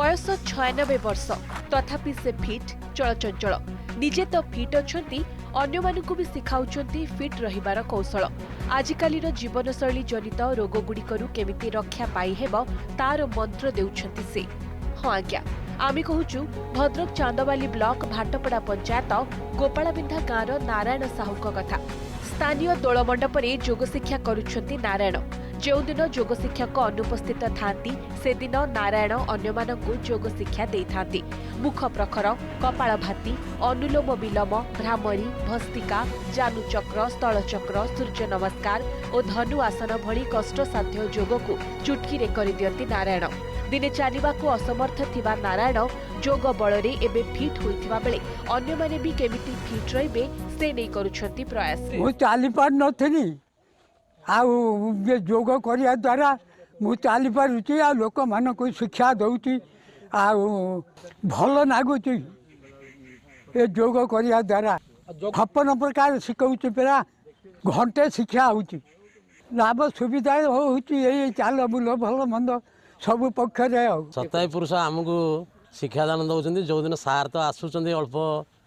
बयस 96 वर्ष तथापि से फिट चलचंचल निजे तो फिट अच्छी अन्य मानकु भी सिखाउछंती फिट रहिबार कौशल। आजिकालीर जीवनशैली जनित रोगगुड़िकरू केमिति रक्षा पाई हेब तार मंत्र देउछंती से। हाँ आज्ञा आमे कहूचु भद्रक चांदवाली ब्लॉक भाटपड़ा पंचायत गोपालबिंधा गाँवर नारायण साहू कथा। स्थानीय दोल मंडपरे जोग शिक्षा करुछंती नारायण। जो दिन जोग शिक्षक अनुपस्थित थांती से दिन नारायण अन्यमानंकु जोग शिक्षा देइथांती। मुख प्रखर, कपाळ भाती, अनुलोम विलोम, भ्रामरी, भस्तिका, जानुचक्र, स्थलचक्र, सूर्य नमस्कार और धनु आसन भली कष्टसाध्य जोगकु चुटकीरे करिदियंती नारायण। दिने चलिबाकु असमर्थ थिबा नारायण जोग बलरे एबे फिट होइथिबा बेले अन्य माने भी केमिति फिट रहिबे से नै करूछंती प्रयास। मु चाली पार नथिनी जोग करिया द्वारा मु चाली पारुची आ लोक मानकु शिक्षा दउची आ भल नागुची ए जोग करिया द्वारा 56 प्रकार शिखौची पेरा घंटे शिक्षा होची लाभ सुविधा होची ए चाल बुल भल मंद सब पक्ष सताई पुरुष आमको शिक्षादान दौरान जो दिन सार तो आसुँच अल्प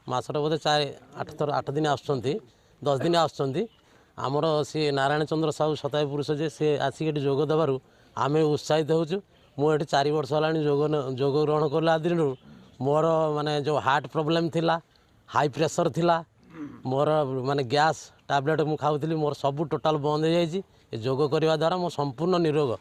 मसर बोधे 8 दिन आसुँच 10 दिन आसुँच आमर सी नारायण चंद्र साहू सताई पुरुष जे सी आसिक जोग देवु आम उत्साहित होचु। मुझे 4 वर्ष है जोग ग्रहण कला दिन मोर माने जो हार्ट प्रोब्लेम थिला हाई प्रेशर थिला मोर माने गैस टैबलेट मु खाऊली मोर सब टोटाल बंद हो जाए जोग करने द्वारा मो संपूर्ण निरोग।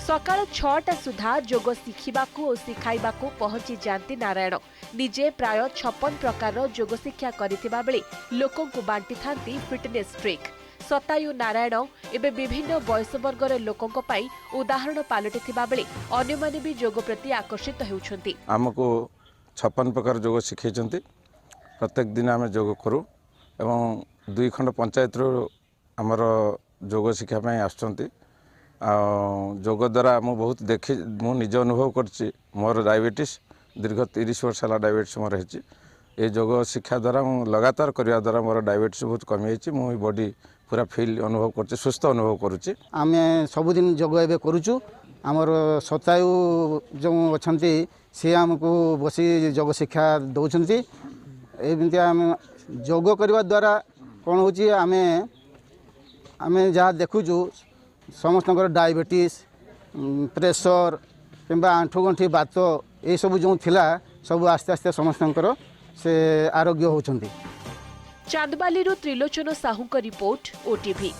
सकाळ 6टा सुधा जोग शिखिबाकू और शिखाइबाकू पहुंची जाती नारायण। निजे प्राय 56 प्रकार जोग शिक्षा करिथिबा बेले लोकंकु बांटी थांती फिटनेस ट्रिक। सतायु नारायण एबे विभिन्न बयस वर्गर लोकंक पई उदाहरण पालटिथिबा बेले अन्य माने भी जोग प्रति आकर्षित हेउछंती। हमको 56 प्रकार जोग शिखैछंती। प्रत्येक दिन आम जोग करू एवं 2 खंड पंचायत रो हमर जोग शिक्षा पई आछंती। जोग द्वारा मु बहुत देखी मु निज अनुभव करछि। मोर डायबिटीज दीर्घ 30 वर्ष है डायबिटीज मोर है। ये जोग शिक्षा द्वारा मु लगातार करने द्वारा मोर डायबिटीज बहुत कमी जाइए। मु बॉडी पूरा फील अनुभव कर सुस्थ अनुभव करुच्ची। आम सबुदिन जोग एवं करुचु। आमर सतायु जो अच्छा सी आमको बसी जोग शिक्षा दौरान एमती आम जोग करने द्वारा कौन हो आम जहाँ देखुचु समस्त डायबिटीज प्रेशर किंबा आंठुगंठी बात ये सब जो थिला सब आस्ते आस्ते समस्त से आरोग्य होचंती। चांदबाली त्रिलोचन साहू का रिपोर्ट ओटीवी।